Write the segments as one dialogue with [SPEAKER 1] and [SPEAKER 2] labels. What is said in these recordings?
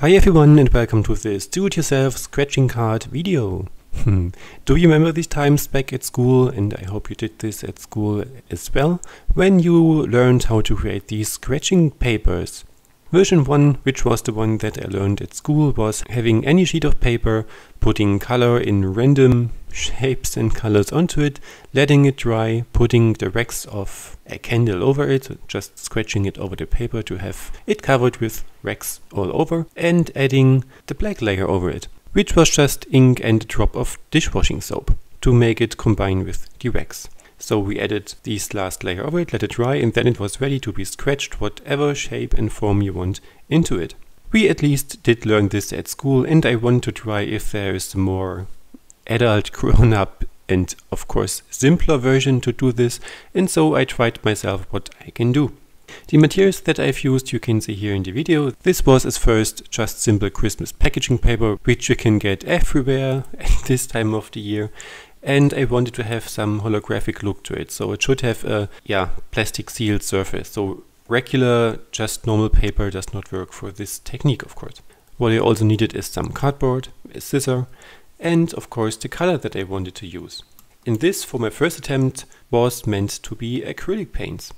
[SPEAKER 1] Hi everyone and welcome to this do-it-yourself scratching card video. Do you remember these times back at school, and I hope you did this at school as well, when you learned how to create these scratching papers? Version 1, which was the one that I learned at school, was having any sheet of paper, putting color in random shapes and colors onto it, letting it dry, putting the wax of a candle over it, just scratching it over the paper to have it covered with wax all over, and adding the black layer over it, which was just ink and a drop of dishwashing soap to make it combine with the wax. So we added this last layer over it, let it dry, and then it was ready to be scratched whatever shape and form you want into it. We at least did learn this at school, and I want to try if there is a more adult, grown-up, and of course simpler version to do this, and so I tried myself what I can do. The materials that I've used you can see here in the video. This was at first just simple Christmas packaging paper, which you can get everywhere at this time of the year. And I wanted to have some holographic look to it, so it should have a plastic sealed surface. So regular, just normal paper does not work for this technique, of course. What I also needed is some cardboard, a scissor, and of course the color that I wanted to use. And this, for my first attempt, was meant to be acrylic paints.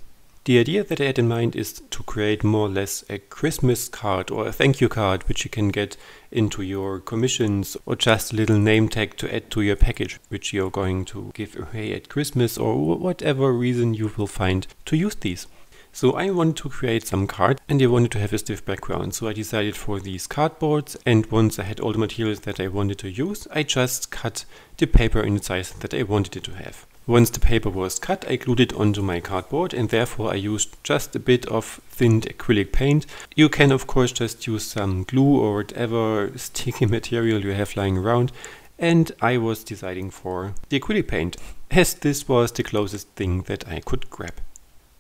[SPEAKER 1] The idea that I had in mind is to create more or less a Christmas card or a thank you card, which you can get into your commissions, or just a little name tag to add to your package, which you're going to give away at Christmas, or whatever reason you will find to use these. So I wanted to create some card, and I wanted to have a stiff background, so I decided for these cardboards, and once I had all the materials that I wanted to use, I just cut the paper in the size that I wanted it to have. Once the paper was cut, I glued it onto my cardboard, and therefore I used just a bit of thinned acrylic paint. You can of course just use some glue or whatever sticky material you have lying around, and I was deciding for the acrylic paint, as this was the closest thing that I could grab.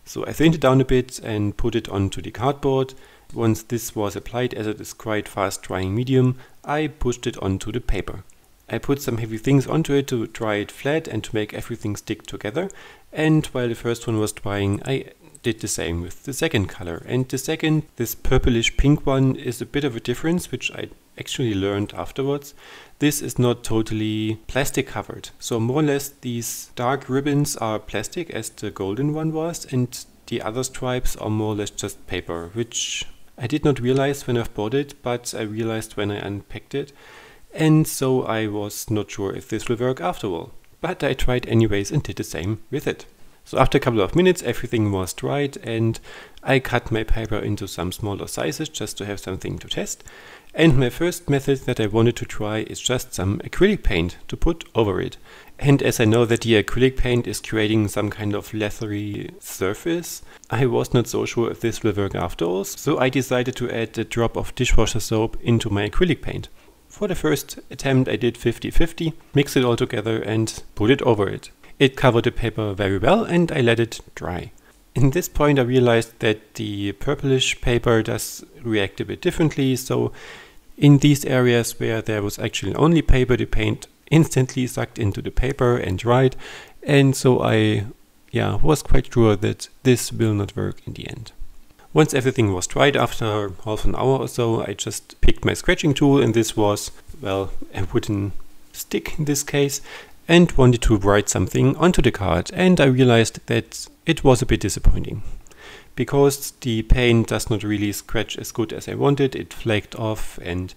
[SPEAKER 1] So I thinned it down a bit and put it onto the cardboard. Once this was applied, as it is quite fast drying medium, I pushed it onto the paper. I put some heavy things onto it to dry it flat and to make everything stick together, and while the first one was drying, I did the same with the second color. And the second, this purplish pink one, is a bit of a difference, which I actually learned afterwards. This is not totally plastic covered, so more or less these dark ribbons are plastic as the golden one was, and the other stripes are more or less just paper, which I did not realize when I bought it, but I realized when I unpacked it. And so I was not sure if this will work after all. But I tried anyways and did the same with it. So after a couple of minutes everything was dried, and I cut my paper into some smaller sizes just to have something to test. And my first method that I wanted to try is just some acrylic paint to put over it. And as I know that the acrylic paint is creating some kind of leathery surface, I was not so sure if this will work after all. So I decided to add a drop of dishwasher soap into my acrylic paint. For the first attempt I did 50-50, mix it all together and put it over it. It covered the paper very well and I let it dry. In this point I realized that the purplish paper does react a bit differently, so in these areas where there was actually only paper, the paint instantly sucked into the paper and dried, and so I was quite sure that this will not work in the end. Once everything was dried, after half an hour or so, I just picked my scratching tool, and this was, well, a wooden stick in this case, and wanted to write something onto the card, and I realized that it was a bit disappointing. Because the paint does not really scratch as good as I wanted, it flaked off, and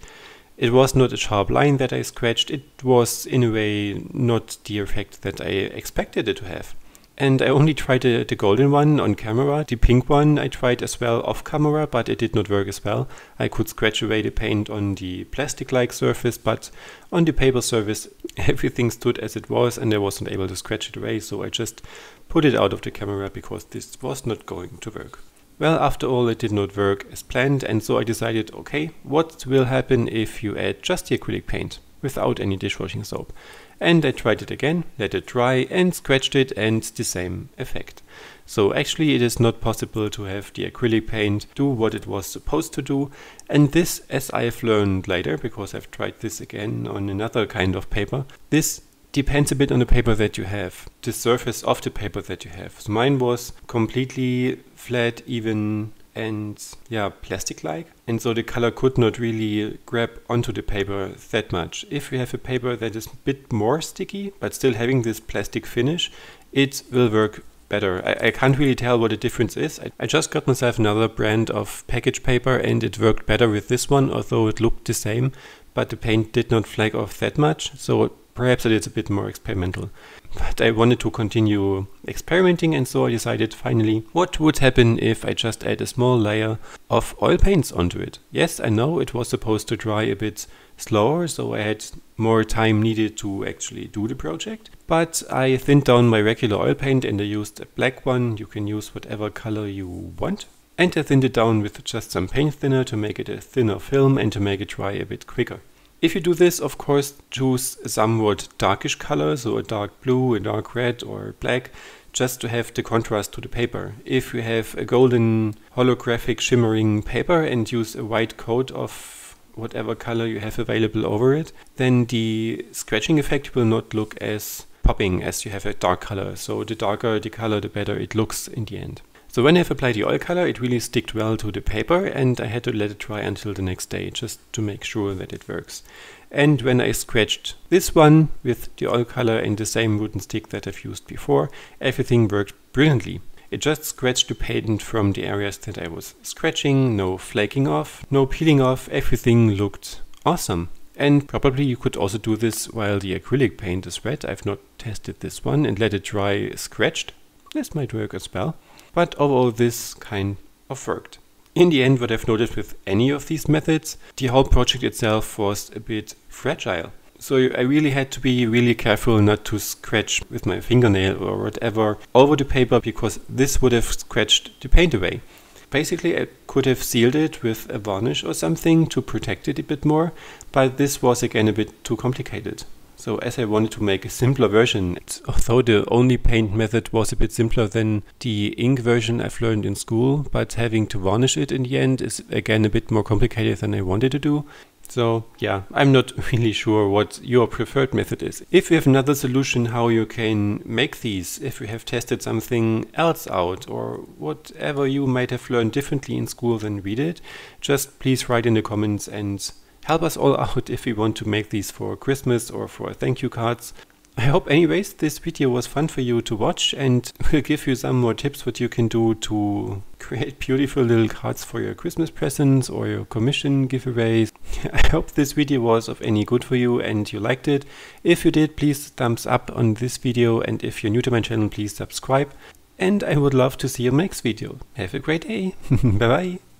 [SPEAKER 1] it was not a sharp line that I scratched. It was in a way not the effect that I expected it to have. And I only tried the golden one on camera. The pink one I tried as well off camera, but it did not work as well. I could scratch away the paint on the plastic-like surface, but on the paper surface everything stood as it was and I wasn't able to scratch it away, so I just put it out of the camera because this was not going to work. Well, after all it did not work as planned, and so I decided, okay, what will happen if you add just the acrylic paint without any dishwashing soap? And I tried it again, let it dry, and scratched it, and the same effect. So actually it is not possible to have the acrylic paint do what it was supposed to do, and this, as I've learned later, because I've tried this again on another kind of paper, this depends a bit on the paper that you have, the surface of the paper that you have. So mine was completely flat, even and yeah, plastic-like, and so the color could not really grab onto the paper that much. If you have a paper that is a bit more sticky but still having this plastic finish, it will work better. I can't really tell what the difference is. I just got myself another brand of package paper and it worked better with this one, although it looked the same, but the paint did not flake off that much, so perhaps it is a bit more experimental. But I wanted to continue experimenting, and so I decided finally what would happen if I just add a small layer of oil paints onto it. Yes, I know it was supposed to dry a bit slower, so I had more time needed to actually do the project. But I thinned down my regular oil paint and I used a black one. You can use whatever color you want. And I thinned it down with just some paint thinner to make it a thinner film and to make it dry a bit quicker. If you do this, of course, choose a somewhat darkish color, so a dark blue, a dark red or black, just to have the contrast to the paper. If you have a golden holographic shimmering paper and use a white coat of whatever color you have available over it, then the scratching effect will not look as popping as you have a dark color. So the darker the color, the better it looks in the end. So when I've applied the oil color, it really sticked well to the paper and I had to let it dry until the next day just to make sure that it works. And when I scratched this one with the oil color and the same wooden stick that I've used before, everything worked brilliantly. It just scratched the paint from the areas that I was scratching, no flaking off, no peeling off, everything looked awesome. And probably you could also do this while the acrylic paint is wet. I've not tested this one, and let it dry scratched. This might work as well. But overall this kind of worked. In the end, what I've noticed with any of these methods, the whole project itself was a bit fragile. So I really had to be really careful not to scratch with my fingernail or whatever over the paper, because this would have scratched the paint away. Basically, I could have sealed it with a varnish or something to protect it a bit more, but this was again a bit too complicated. So as I wanted to make a simpler version, although the only paint method was a bit simpler than the ink version I've learned in school, but having to varnish it in the end is again a bit more complicated than I wanted to do. So yeah, I'm not really sure what your preferred method is. If you have another solution how you can make these, if you have tested something else out or whatever you might have learned differently in school than we did, just please write in the comments and help us all out if we want to make these for Christmas or for thank you cards. I hope anyways this video was fun for you to watch and will give you some more tips what you can do to create beautiful little cards for your Christmas presents or your commission giveaways. I hope this video was of any good for you and you liked it. If you did, please thumbs up on this video, and if you're new to my channel, please subscribe. And I would love to see you next video. Have a great day. Bye bye.